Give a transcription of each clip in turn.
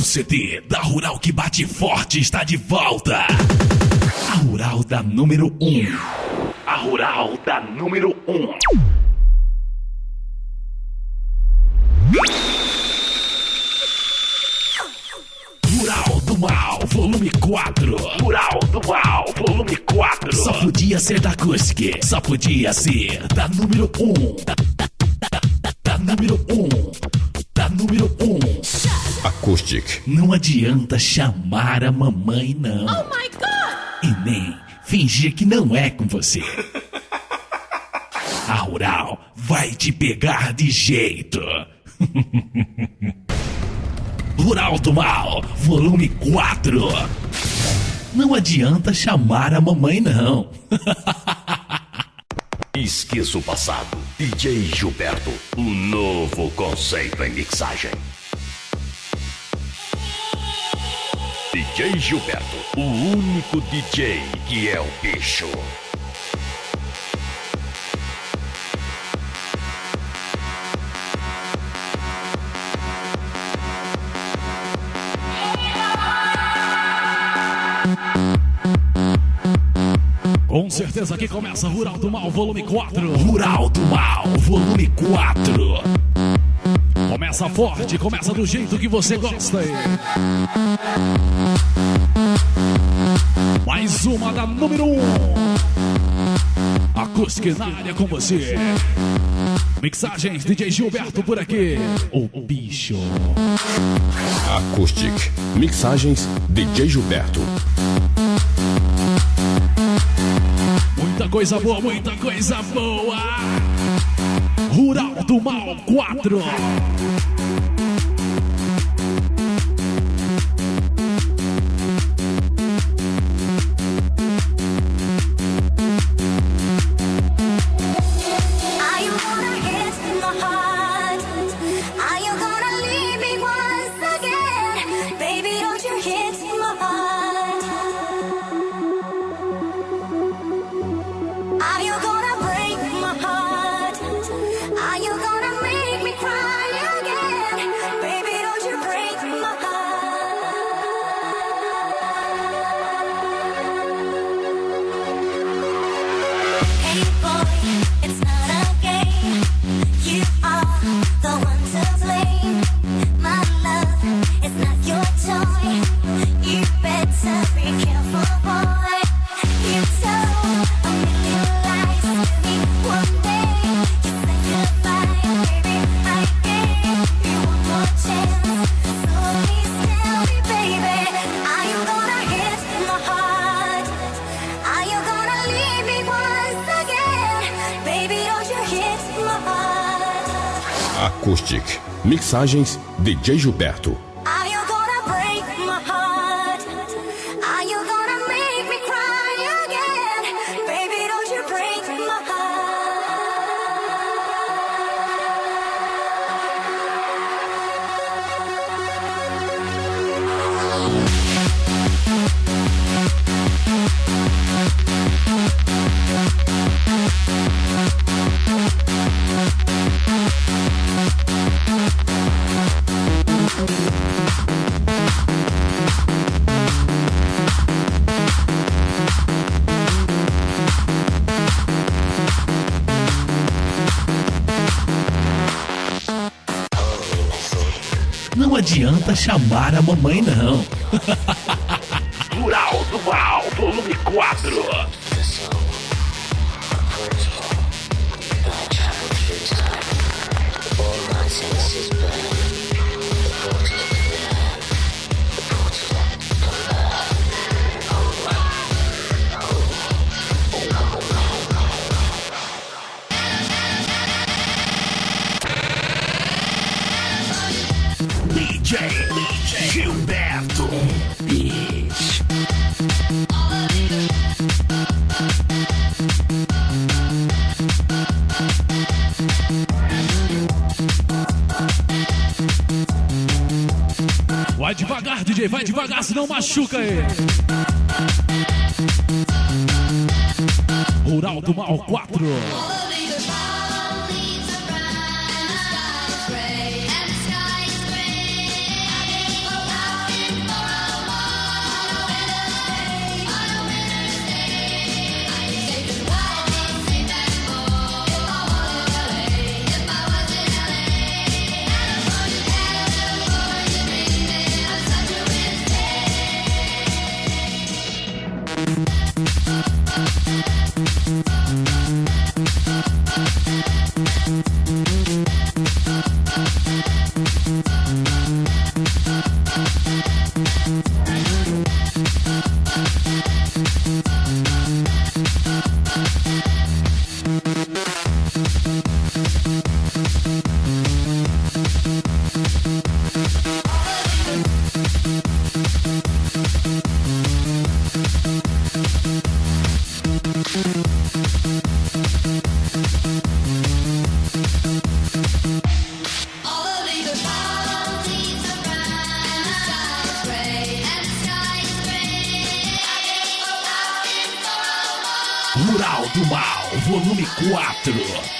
CD da Rural que bate forte está de volta. A Rural da número 1. A Rural da número 1. Rural do Mal, volume 4. Rural do Mal, volume 4. Só podia ser da Acústica. Só podia ser da número 1. Da número 1. Da número 1. Acoustic. Não adianta chamar a mamãe, não. Oh my God! E nem fingir que não é com você. A Rural vai te pegar de jeito. Rural do Mal, volume 4. Não adianta chamar a mamãe, não. Esqueça o passado. DJ Gilberto, um novo conceito em mixagem. DJ Gilberto, o único DJ que é o bicho. Com certeza que começa Rural do Mal, volume 4. Rural do Mal, volume 4. Começa forte, começa do jeito que você gosta. Mais uma da número 1. Acústica na área com você. Mixagens DJ Gilberto por aqui. O bicho. Acoustic. Mixagens DJ Gilberto. Muita coisa boa, muita coisa boa. Rural do Mal 4. Acoustic. Mixagens DJ Gilberto. Não adianta chamar a mamãe, não. Rural do Mal, volume 4. DJ Gilberto, bicho. Vai devagar, DJ, vai devagar, senão machuca ele. Rural do Mal 4. Rural do Mal, volume 4.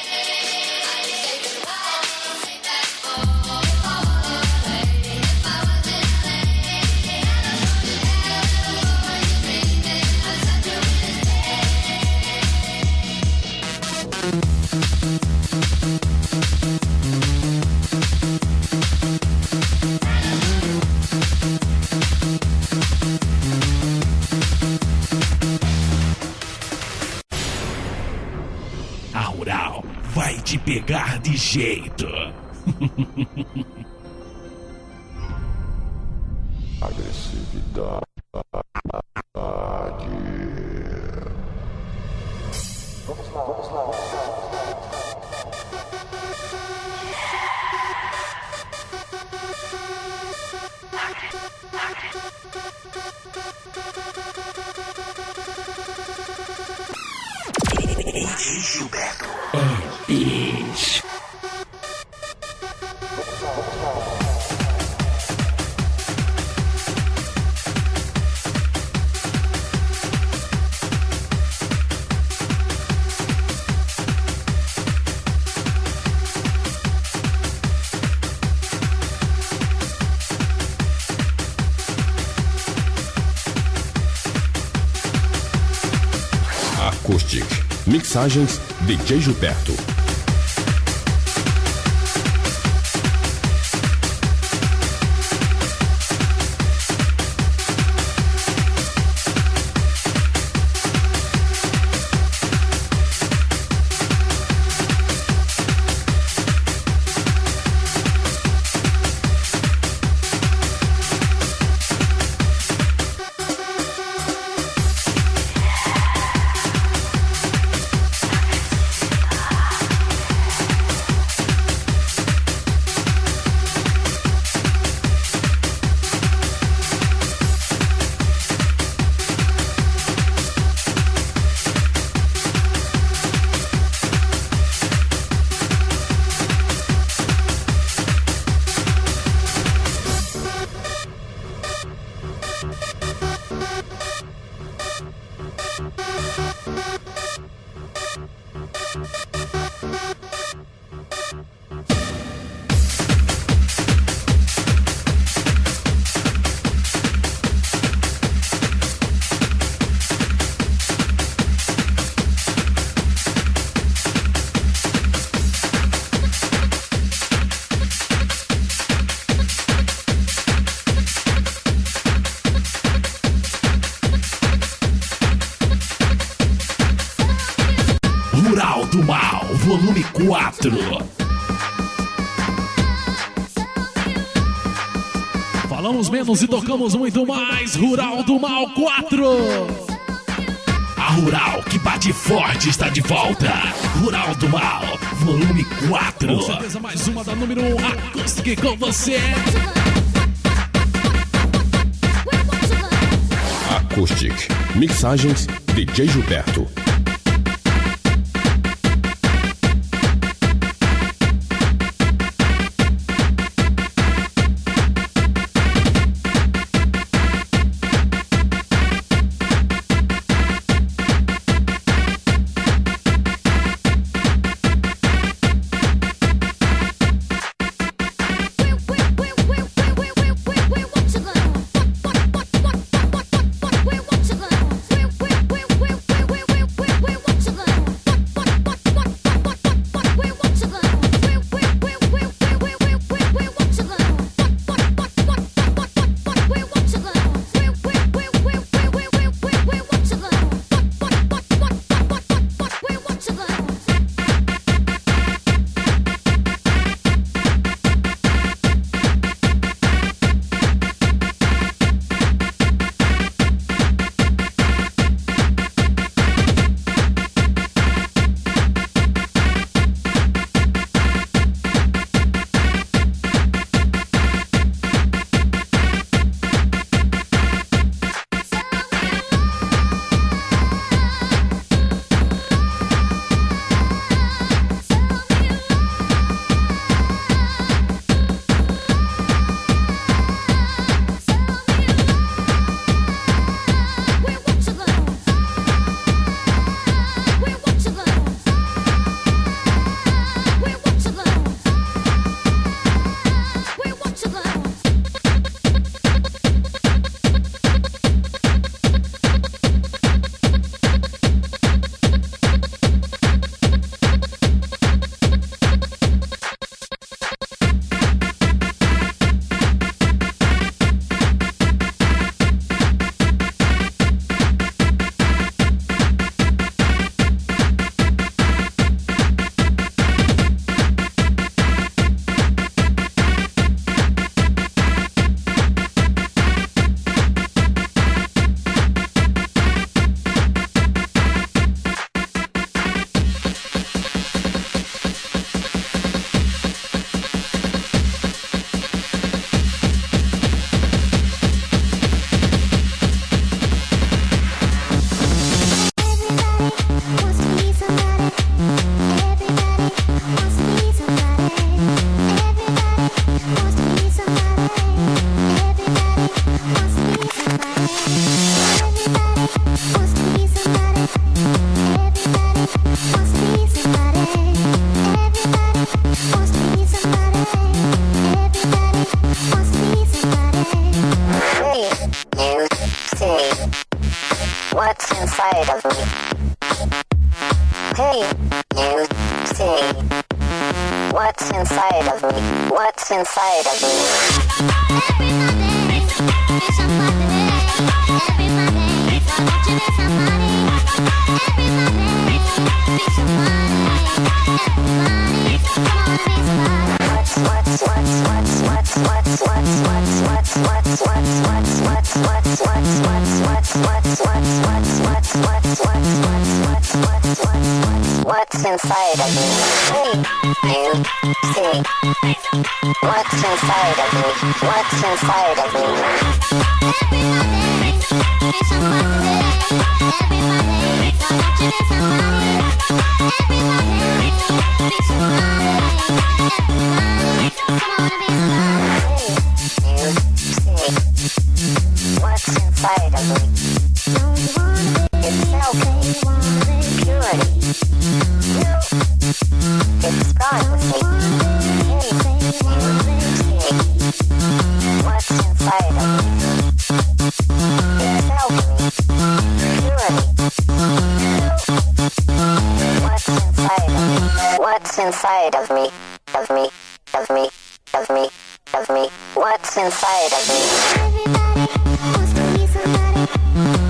A Rural vai te pegar de jeito. Agressividade. Vamos lá. Gilberto é bicho. Acoustic. Mixagens DJ Gilberto. Rural do Mal, volume 4. Falamos menos e tocamos muito mais. Rural do Mal 4. A Rural que bate forte está de volta. Rural do Mal, volume 4. Com certeza mais uma da número 1, Acoustic com você. Acoustic. Mixagens DJ Gilberto. What's inside of me? Hey, you see. What's inside of me? What's inside of me? What's inside of me? Hey, you see. What's inside of me? What's inside of me? What's inside of me? It's self-purity. It's gone with me. What's inside of me? It's self-purity. What's inside of me? Of me, of me, of me, of me. What's inside of me? Everybody wants to be somebody. Everybody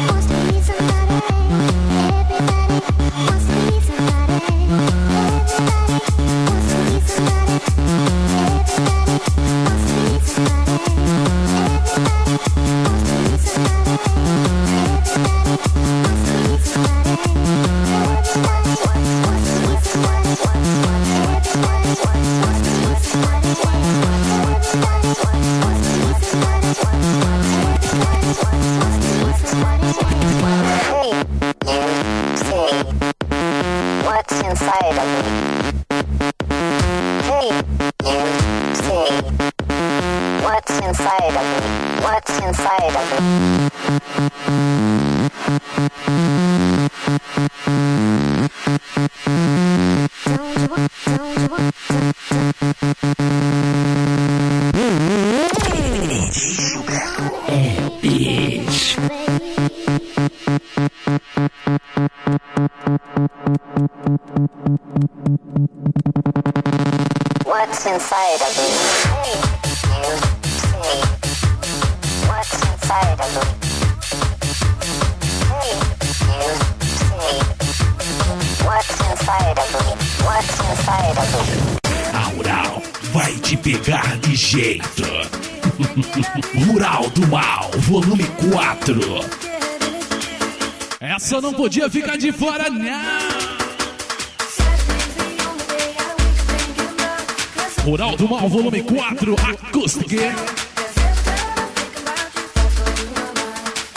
wants to be somebody. Everybody wants to be somebody. Everybody wants to be somebody. Everybody wants to be somebody. Everybody wants to be somebody. Everybody wants to be somebody. Everybody wants to be somebody. What's inside of me? Hey, you see. What's inside of me? What's inside of me? What's inside of me? Hey, you see. What's inside of me? Hey, you see. What's inside of me? What's inside of me? Aural vai te pegar de jeito. Rural do Mal, volume 4. Essa não podia ficar de fora, não. Rural do Mal, volume 4, Acoustic.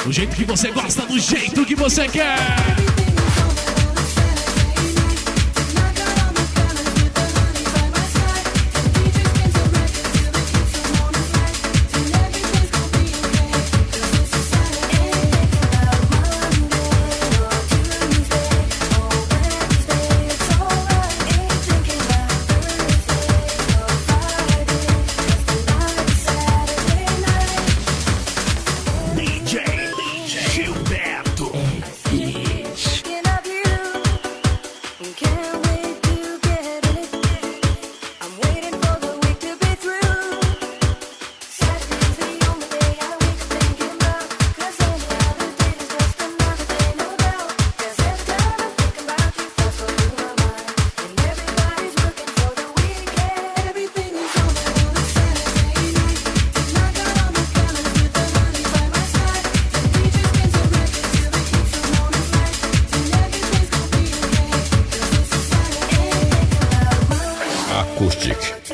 Do jeito que você gosta, do jeito que você quer.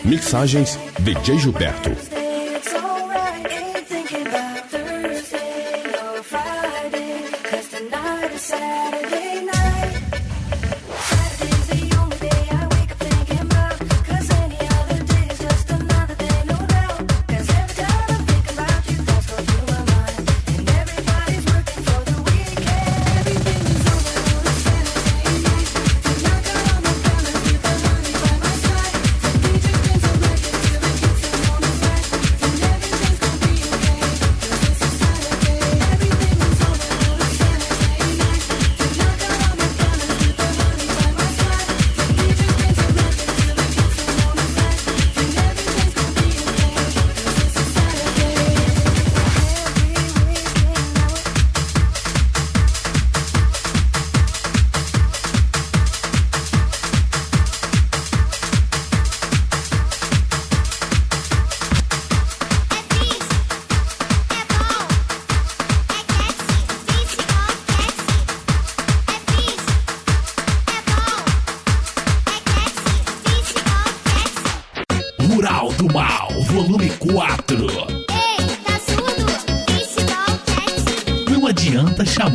Mixagens DJ Gilberto.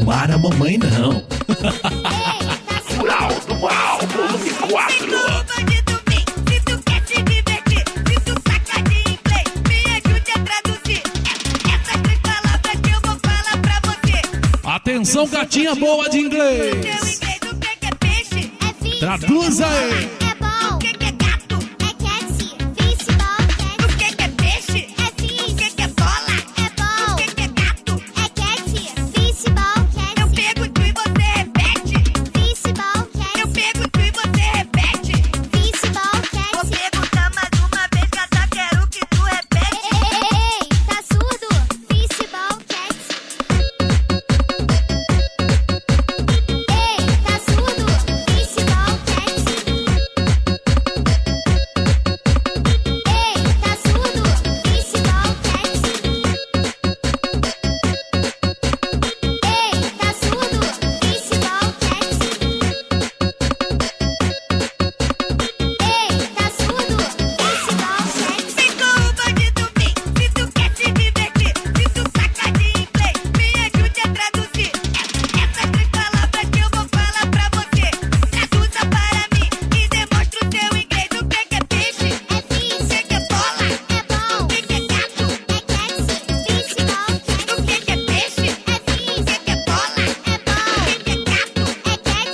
acostumar a mamãe, não. Rural do Mal, volume 4. Atenção, gatinha boa de inglês. Traduz aí. É bom. O que é gato? É cat. Fish, ball, cat. O que é peixe? É fish. O que é bola? É bom. O que é gato? É cat. Fish, ball, cat. Eu pergunto e você repete. Fish, ball, cat. Eu pergunto e você repete. Fish, ball, cat. Vou perguntar mais uma vez que eu só quero que tu repete. Ei, tá surdo? Fish, ball, cat. Ei, tá surdo? Fish, ball, cat. Ei, tá surdo? Fish, ball, cat. Ei, tá surdo? Fish, ball, cat. Ei, tá surdo? Fish, ball, cat. Vem com o bandido vem, se tu quer se divertir, se tu saca de inglês, me ajude a traduzir essas três palavras que eu vou falar pra você. Traduza para mim e demonstra o teu inglês. O que é peixe? É fish. O que é bola? É bom. O que é gato? É cat. Fish, ball, cat. O que é peixe? É fish. O que é bola? É bom. O que é gato? É cat.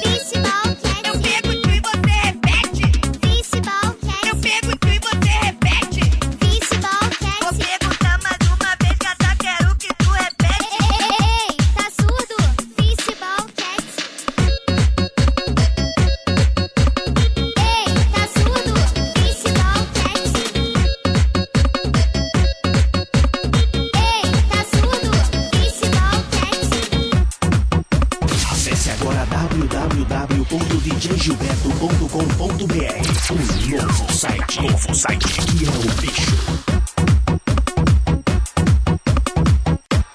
Fish, ball, cat. Eu pergunto e você repete. Fish, ball, cat. Eu pergunto e você repete. Fish, ball, cat. Vou perguntar mais uma vez que eu só quero que tu repete. Ei, tá surdo? Fish, ball, cat. Ei, tá surdo? Fish, ball, cat. Ei, tá surdo? Fish, ball, cat. Acesse agora www.djgilberto.com.br. Um novo site que é o bicho.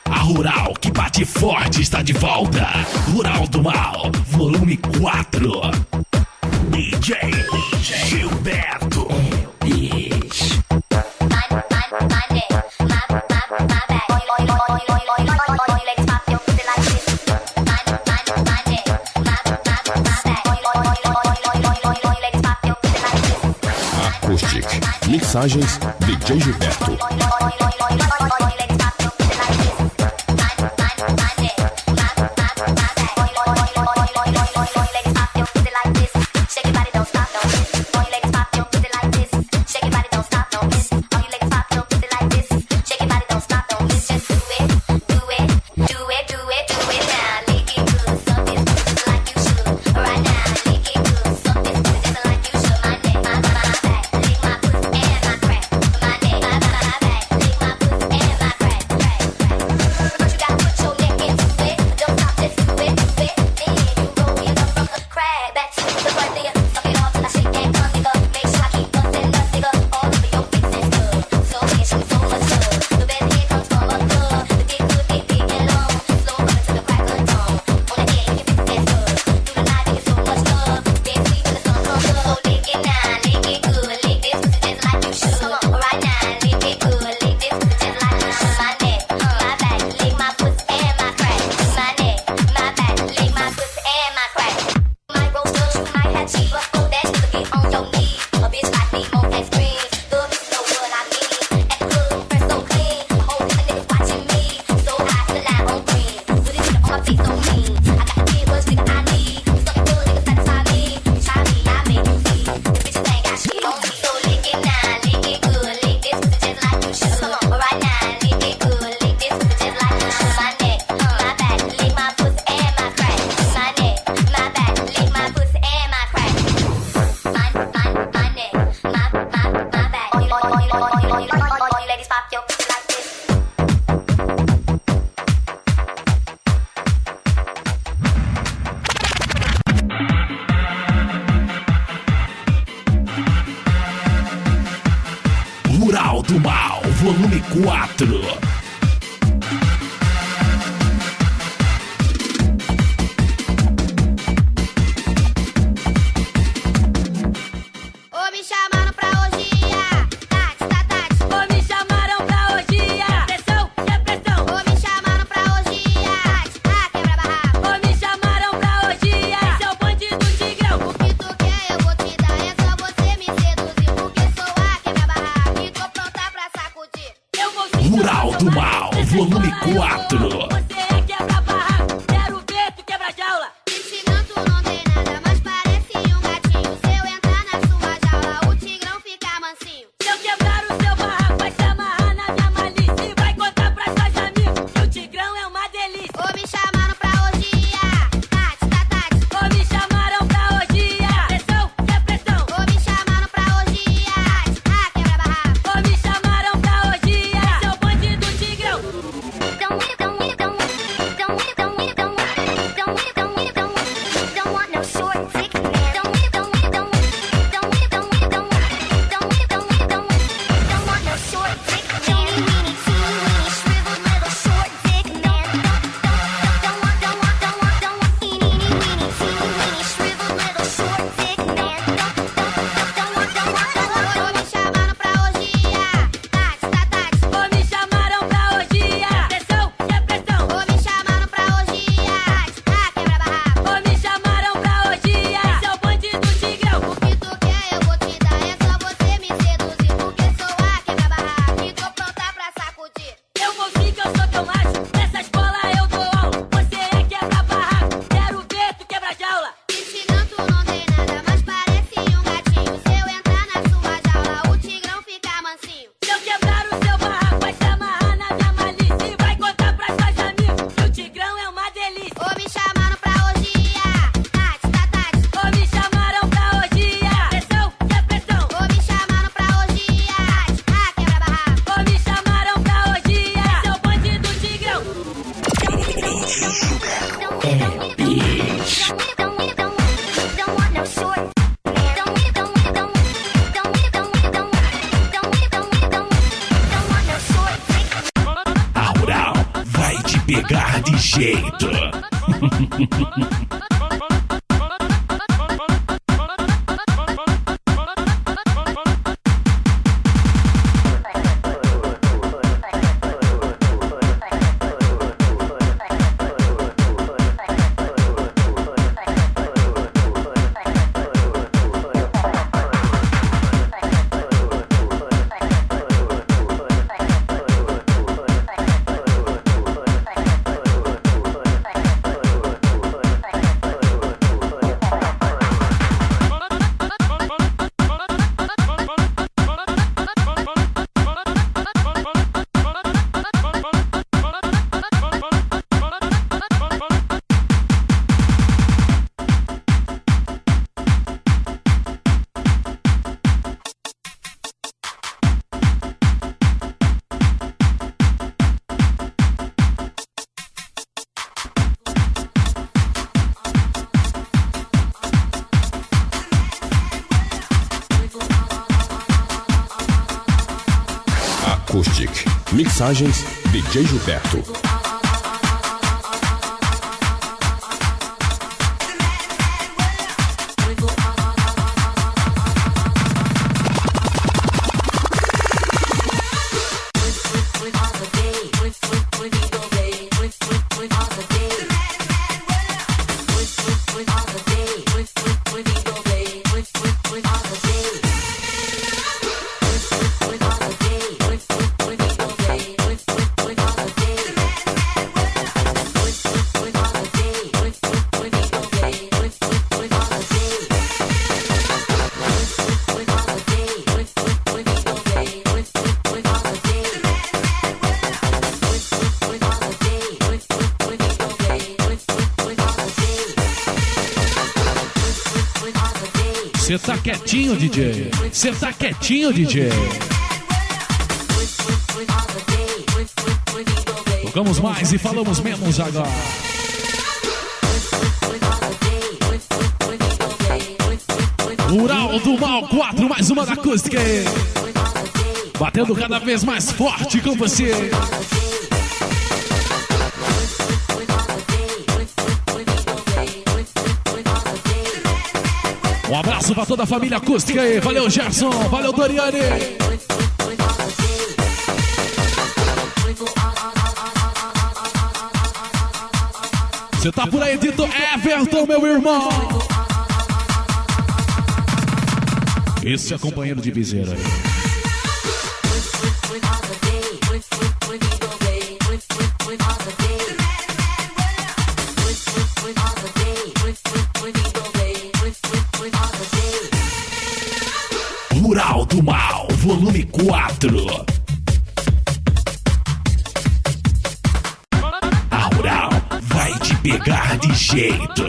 A Rural que bate forte está de volta. Rural do Mal, volume 4. DJ Gilberto. É o bicho. Acoustic. Mixagens DJ Gilberto. Rural do Mal, volume 4. Ô, me chamaram pra orgia. Tati, tá, tati. Ô, me chamaram pra orgia. Pressão, que é pressão. Ô, me chamaram pra orgia. Tati, tá, quebra Rural do Mal, volume 4. Você quebra barraco, quero ver tu quebra jaula. Ensinando não tem nada, mas parece um gatinho. Se eu entrar na sua jaula, o tigrão fica mansinho. Se eu quebrar o seu barraco, vai se amarrar na minha malícia e vai contar pras suas amigas que o tigrão é uma delícia. Ou me chamaram pra orgia, tati, tati. Ou me chamaram pra orgia, pressão, que é pressão. Ou me chamaram pra orgia, tati, quebra barraco. Ou me chamaram pra orgia, esse é o bonde do tigrão. Don't want no short dick man. Don't want no short dick man. Don't weenie, teeny weeny, shriveled little short dick man. Don't want eeny weeny, teeny weeny, shriveled little short dick man. Ou me chamaram pra orgia, tati, tati. Ou me chamaram pra orgia, pressão, que é pressão. Ou me chamaram pra orgia, quebra barraco. Ou me chamaram pra orgia, esse é o bonde do tigrão. O que tu quer eu vou te dar, é só você me seduzir. Porque sou a quebra barraco e tô pronta pra sacudir. Eu vou sim que eu sou teu macho, nessa escola eu dou aula. Você é quebra barraco, quero ver tu quebra jaula. Ensinando não tem nada, mas parece um gatinho. Se eu entrar na sua jaula, o tigrão fica mansinho. Se eu quebrar o seu barraco, vai se amarrar na minha malícia e vai contar pras suas amigas que o tigrão é uma delícia. Ou me chamaram pra orgia, tati, tati. Ou me chamaram pra orgia, pressão, que é pressão. Ou me chamaram pra orgia, quebra barraco. Ou me chamaram pra orgia, esse é o bonde do tigrão. Don't want no short man. Don't want no short dick man. A Rural vai te pegar de jeito. Acoustic. Mixagens DJ Gilberto. Cê tá quietinho, DJ? Cê tá quietinho, DJ? Tocamos mais e falamos menos agora. Rural do Mal 4, mais uma da acústica. Batendo cada vez mais forte com você. Um abraço pra toda a família acústica aí. Valeu, Gerson. Valeu, Doriane. Você tá por aí, Dito Everton, meu irmão. Esse é companheiro de viseira aí. Volume 4. Aural vai te pegar de jeito.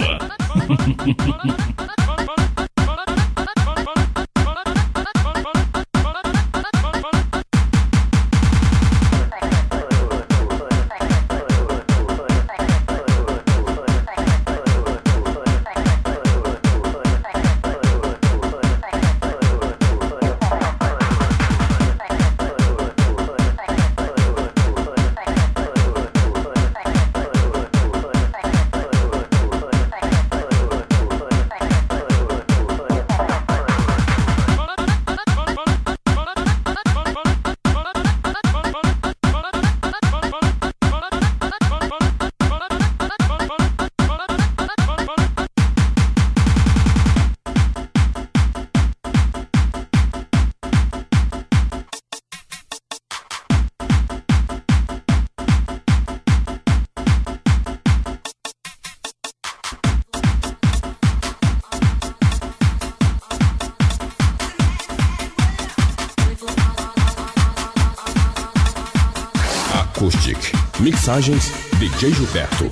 Acoustic. Mixagens DJ Gilberto.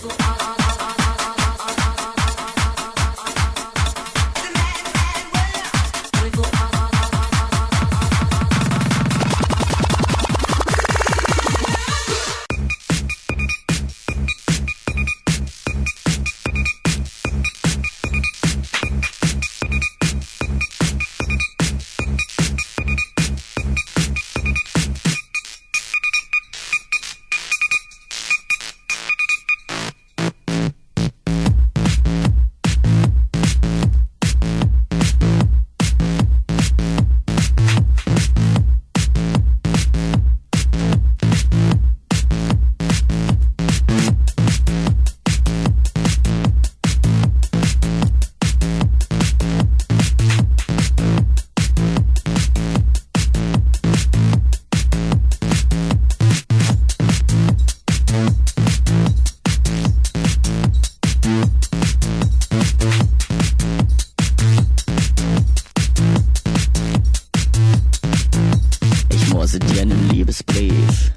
morse dir einen Liebesbrief.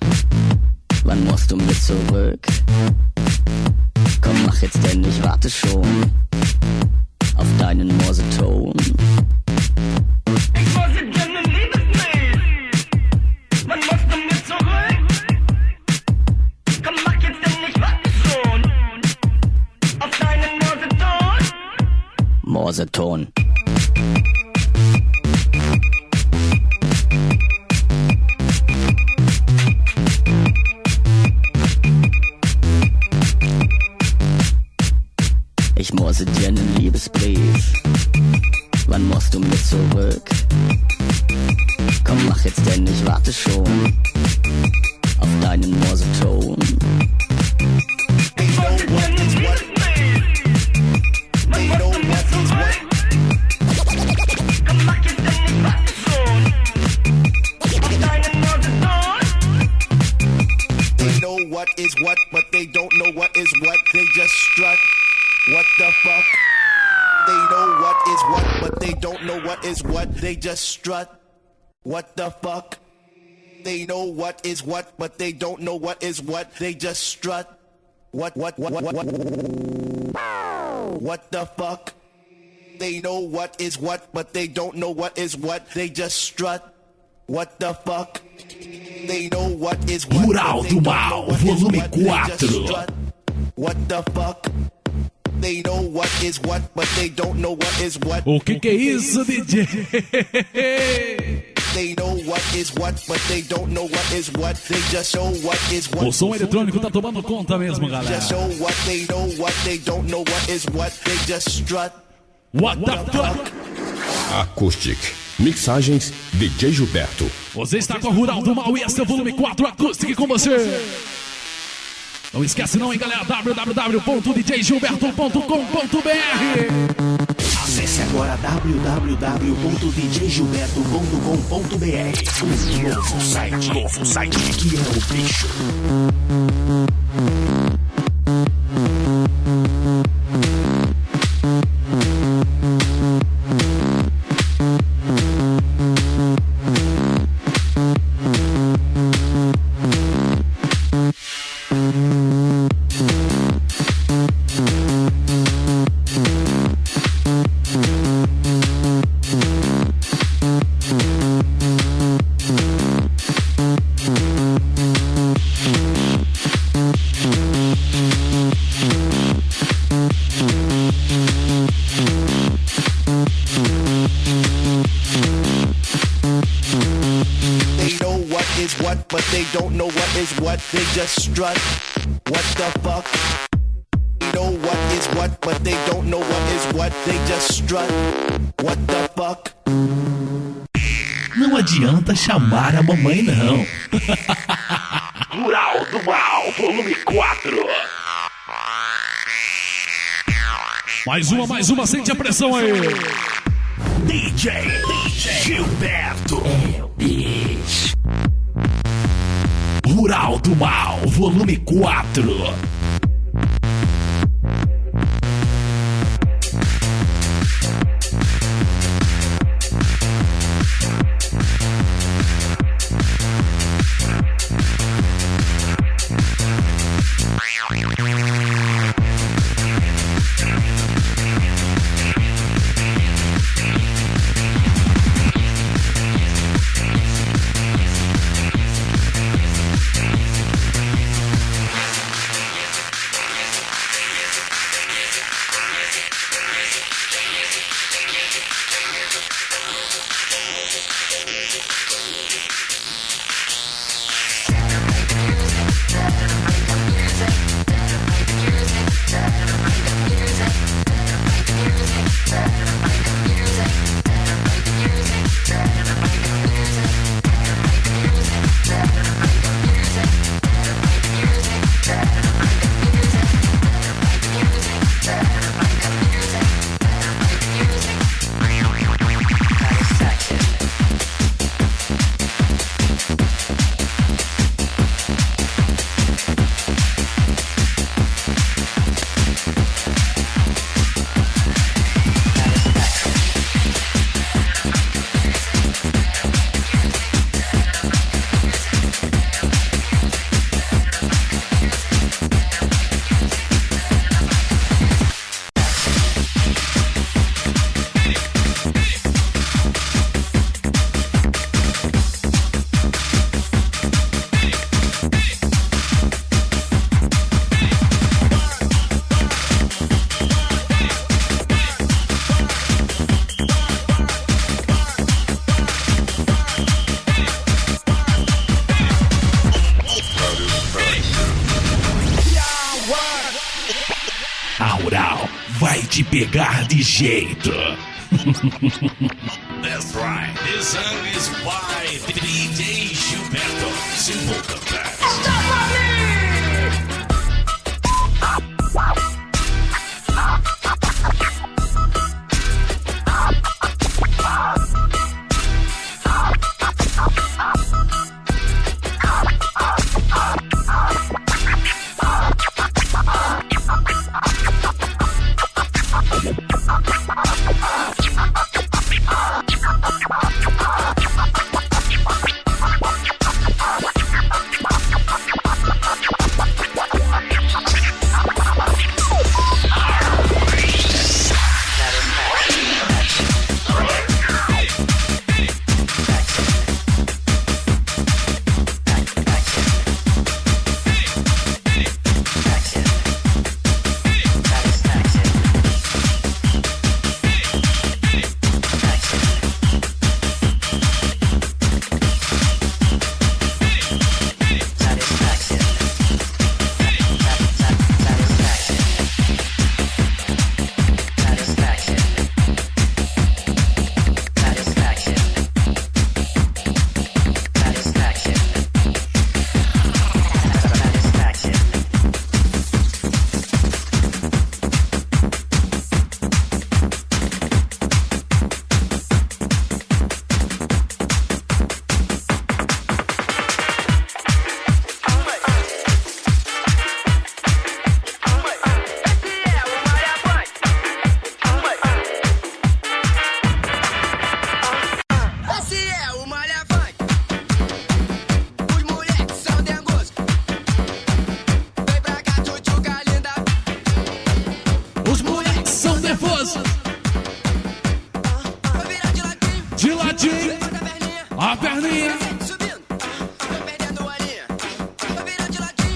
Wann musst du mit zurück? Komm, mach jetzt denn, ich warte schon auf deinen Morseton. Ich morse dir einen Liebesbrief. Wann musst du mit zurück? Komm, mach jetzt denn, ich warte schon auf deinen Morseton. Morseton. Ich morse dir einen Liebesbrief. Wann musst du mit zurück? Komm, mach jetzt denn, ich warte schon auf deinen Morseton. Ich morse dir einen Liebesbrief. Wann musst du mit zurück? Komm, mach jetzt denn, ich warte schon auf deinen Morseton. They know what is what, but they don't know what is what. They just strut. What the fuck? They know what is what, but they don't know what is what. They just strut. What the fuck? They know what is what, but they don't know what is what. They just strut. What the fuck? They know what is what, but they don't know what is what. They just strut. What the fuck? They know what is what. Mural do Mal, volume 4. What the fuck? They know what is what, but they don't know what is what. O que é isso, DJ? They know what is what, but they don't know what is what. They just show what is what. O som eletrônico tá tomando conta mesmo, galera. Just show what they know, what they don't know what is what. They just strut. What the fuck? Acoustic. Mixagens DJ Gilberto. Você está com a Rural do Mal e esse é o volume 4 Acoustic com você. Não esquece não, hein, galera, www.djgilberto.com.br. Acesse agora www.djgilberto.com.br. Novo site que é o bicho. Don't know what is what, they just strut. What the fuck? They know what is what, but they don't know what is what, they just strut. What the fuck? Não adianta chamar a mamãe, não. Rural do Mal, volume 4. Mais uma, sente a pressão aí. DJ Gilberto. É o bicho. Rural do Mal, volume 4. Vai te pegar de jeito. That's right. This song is by DJ Gilberto. Simple Compact.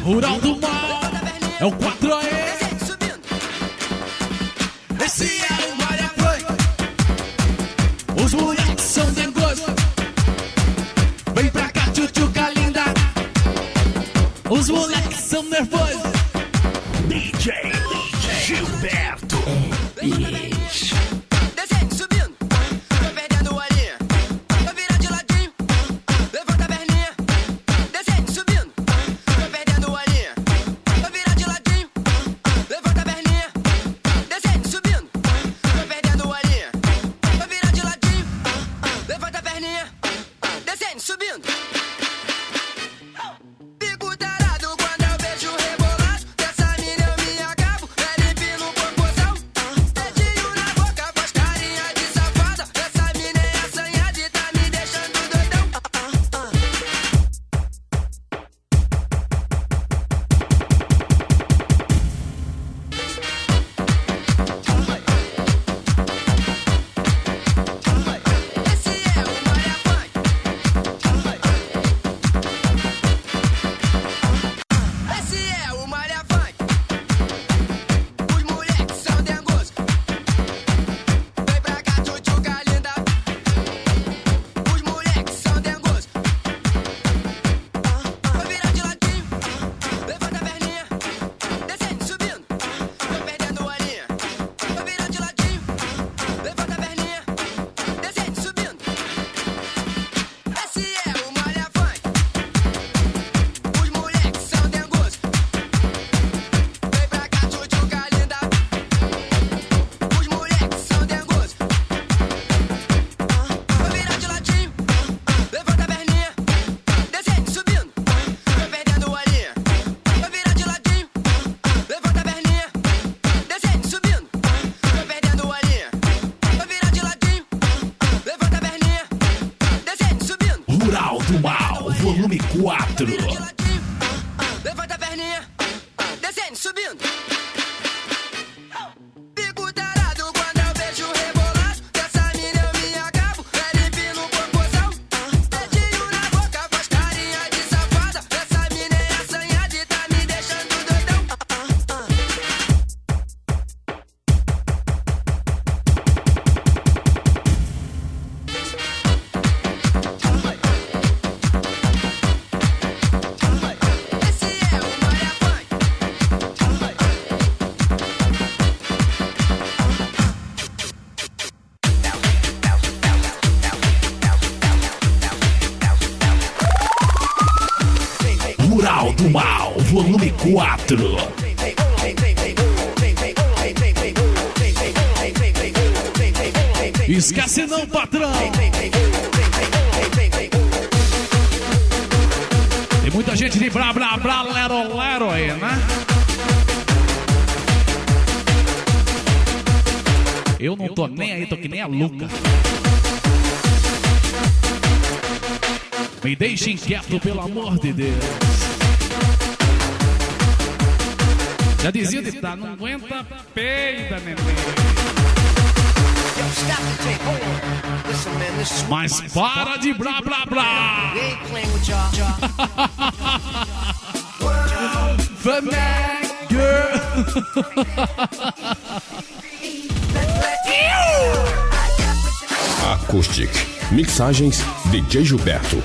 Rural do Mal. É o 4E. Esse é o Maria Foi. Os moleques são dengosos. Vem pra cá, tchutchuca linda. Os moleques são nervosos. DJ Gilberto. Descendo, subindo, vai perdendo a linha. Vai virar de ladinho, levanta a perninha. Descendo, subindo, vai perdendo a linha. Vai virar de ladinho, levanta a perninha. Descendo, subindo, vai perdendo a linha. Vai virar de ladinho, levanta a perninha. Descendo, subindo. Fico tarado quando eu vejo rebolado. Dessa mina eu me acabo, ela empina o popozão. Dedinho na boca, faz carinha de safada. Essa mina é assanhada e tá me deixando doidão. Esse é o Maria Funk. Esse é o Maria Funk. Os moleques são dengosos. Vem pra cá, tchutchuca linda. Os moleques são dengosos. Vai virar de ladinho, levanta a perninha. Descendo, subindo, vai perdendo a linha. Vai virar de ladinho, levanta a perninha. Descendo, subindo. Esse é o Maria Funk. Os moleques são dengosos. Vem pra cá, tchutchuca linda. Os moleques são dengosos. Vai virar de ladinho, levanta a perninha. Descendo, subindo, vai perdendo a linha. Vai virar de ladinho, levanta a perninha. Descendo, subindo, vai perdendo a linha. Vai virar de ladinho, levanta a perninha. Descendo, subindo. Rural do Mal, volume 4. Vira de ladinho, levanta a perninha, descendo, subindo. Fico tarado quando eu vejo rebolado. Dessa mina eu me acabo, ela empina o popozão. Dedinho na boca, faz carinha de safada. Essa mina é assanhada e tá me deixando doidão. Esse é o Maria Funk. Rural do Mal, volume 4. Esquece não, patrão. Tem muita gente de blá blá blá lero lero aí, né? Eu não tô nem aí, tô que nem a Luca. Me deixem quieto, pelo amor de Deus. Já dizia de tá, não aguenta peida, neném. Mas para de blá blá blá. Fanatic Acoustic. Mixagens DJ Gilberto.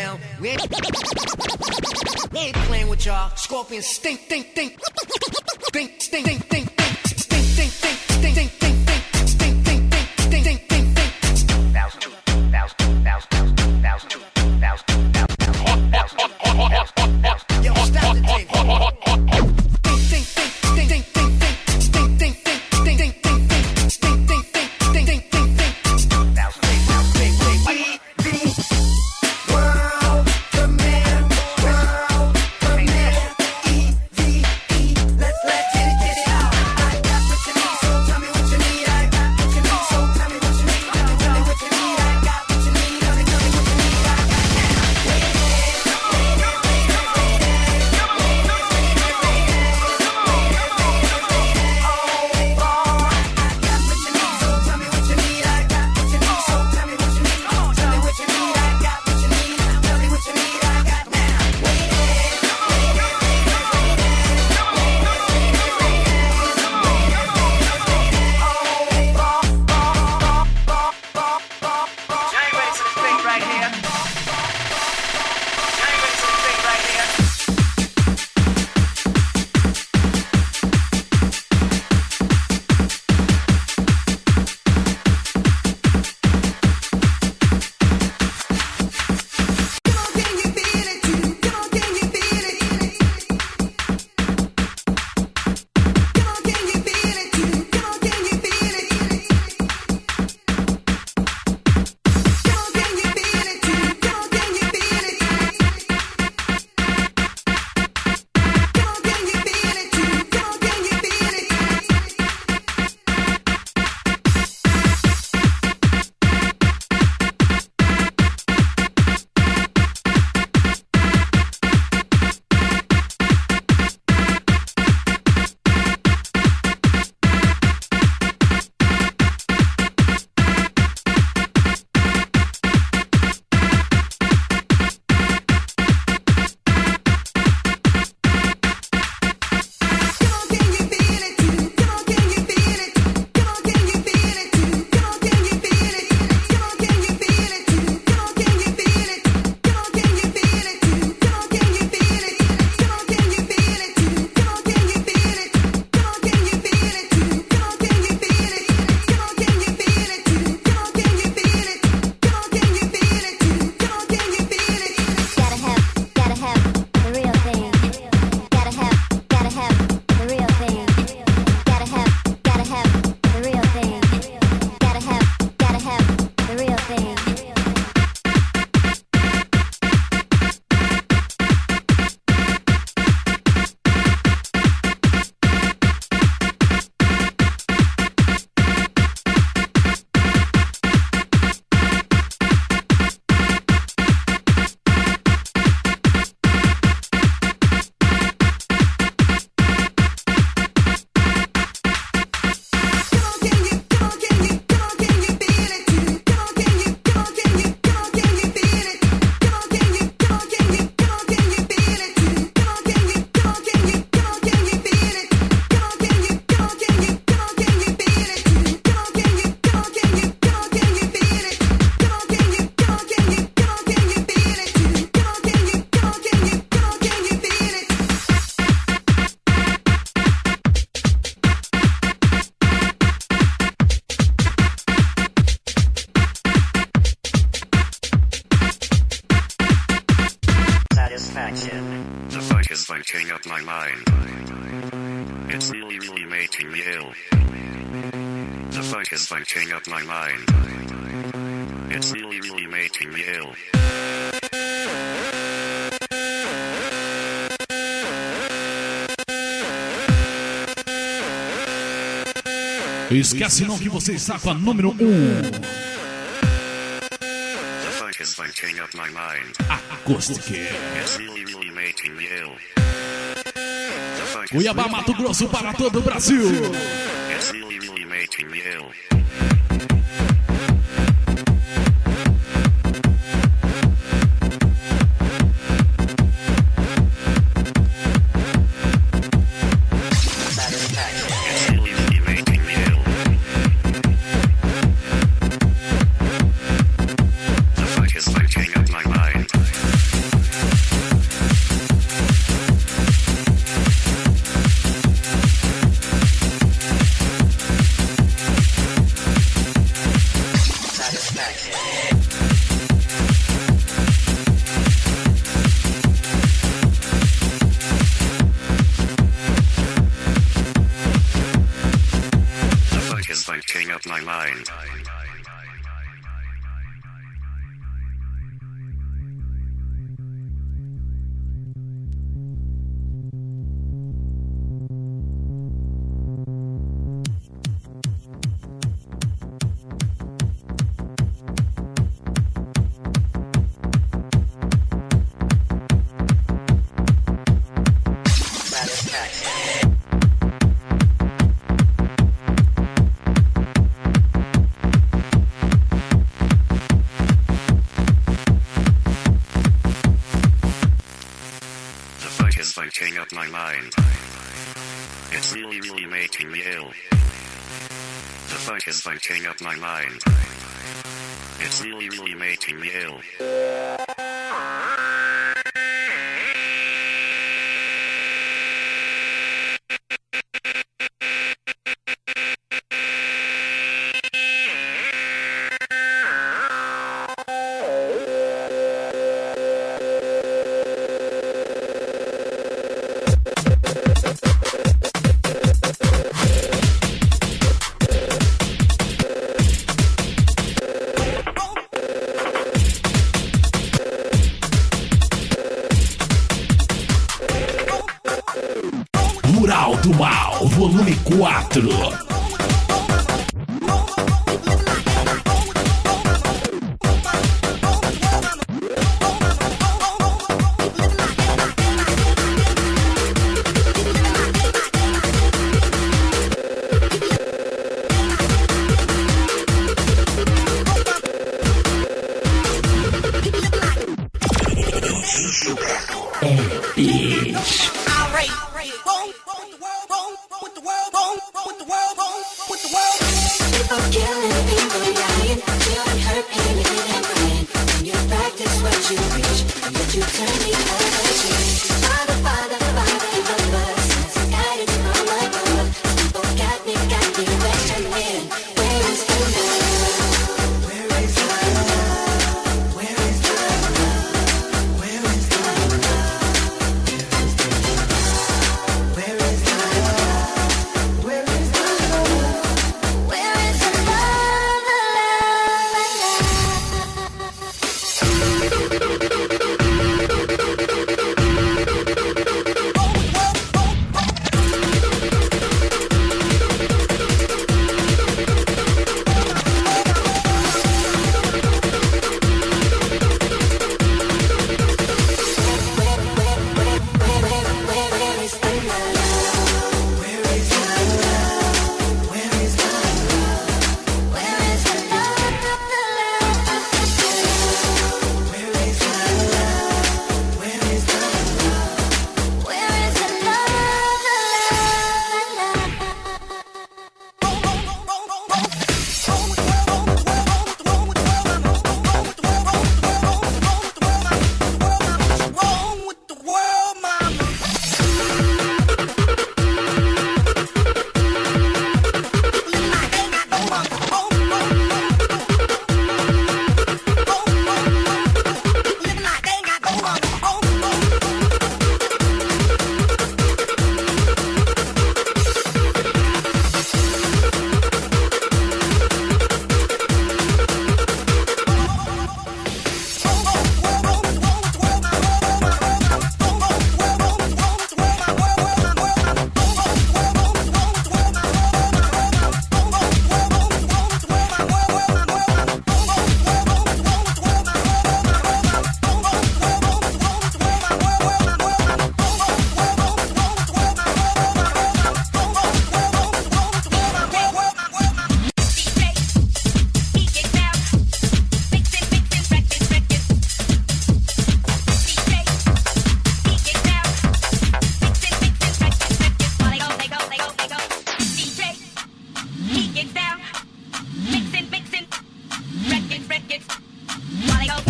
around. We ain't playing with y'all. Scorpions stink, stink, stink. Stink, stink, stink, stink, stink, stink, stink, stink, stink, stink, stink, stink, stink, stink, stink, stink, stink. Yo, stop the tape. is lighting up my mind. It's really, really making me ill. The funk is lighting up my mind. It's really, really making me ill. Esquece não que você está com a número 1. Acoustic. Cuiabá, Mato Grosso para todo o Brasil. mind. Fighting up my mind. It's really making me ill. The fight is fighting up my mind. It's really making me ill. Mural do Mal, volume 4.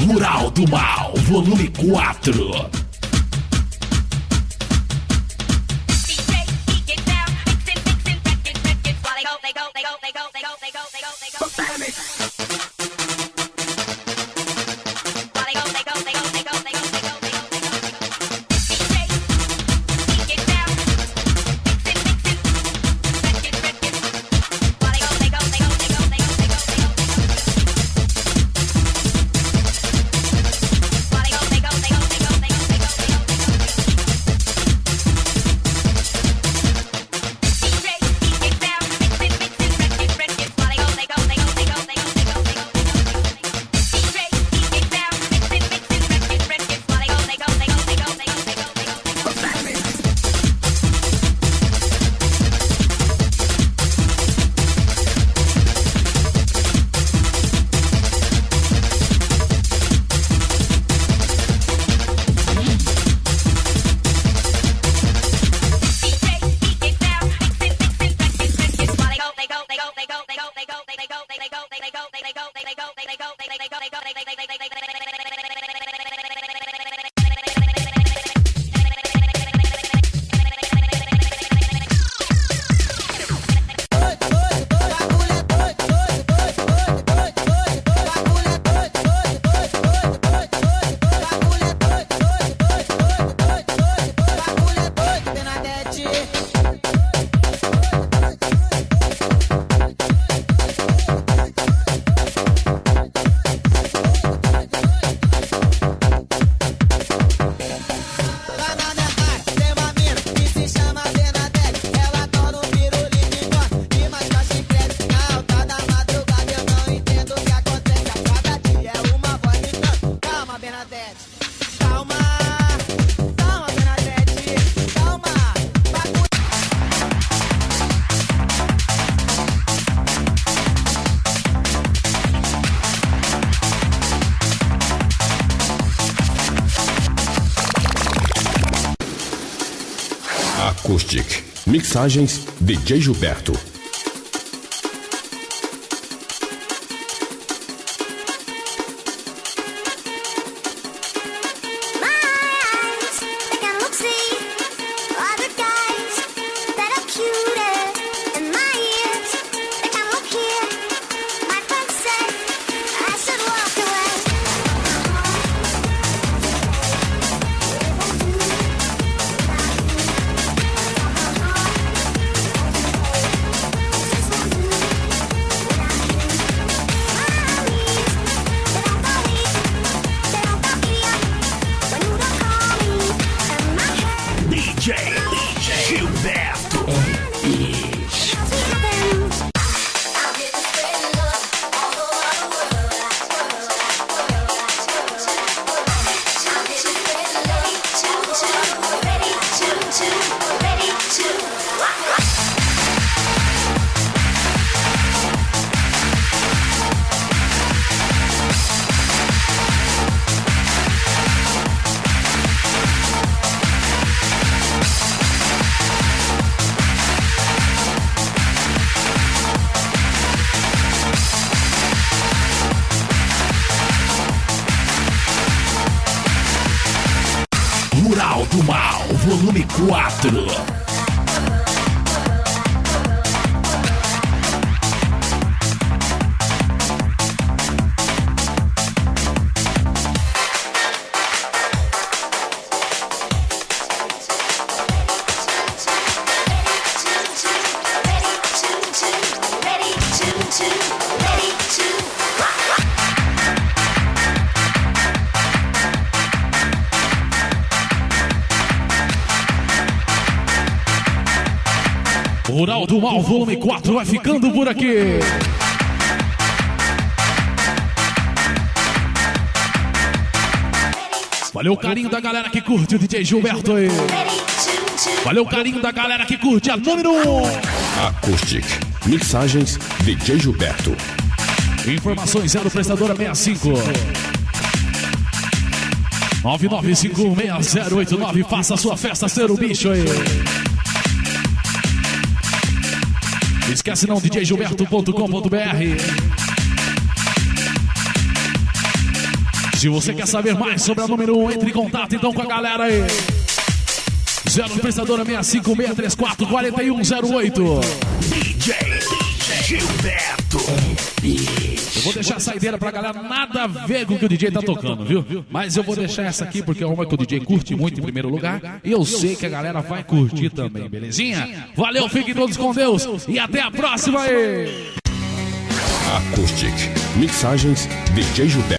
Mural do Mal, volume 4. Acoustic. Mixagens DJ Gilberto. Mural do Mal, volume 4. Mural do Mal, volume 4 vai ficando por aqui. Valeu o carinho da galera que curte o DJ Gilberto aí. Valeu o carinho da galera que curte a número 1. Acoustic. Mixagens DJ Gilberto. Informações 0 prestadora 65 99516089. Faça a sua festa ser o bicho aí. Esquece não, djgilberto.com.br. Se você quer saber mais sobre a número 1, entre em contato então com a galera aí. 0 prestadora 656344108. DJ Gilberto. Eu vou deixar a saideira pra galera, nada a ver com o que o DJ tá tocando, viu? Mas eu vou deixar essa aqui porque é uma que o DJ curte muito em primeiro lugar. E eu sei que a galera vai curtir também, belezinha? Valeu, fiquem todos com Deus e até a próxima aí! Acoustic. Mixagens DJ Gilberto.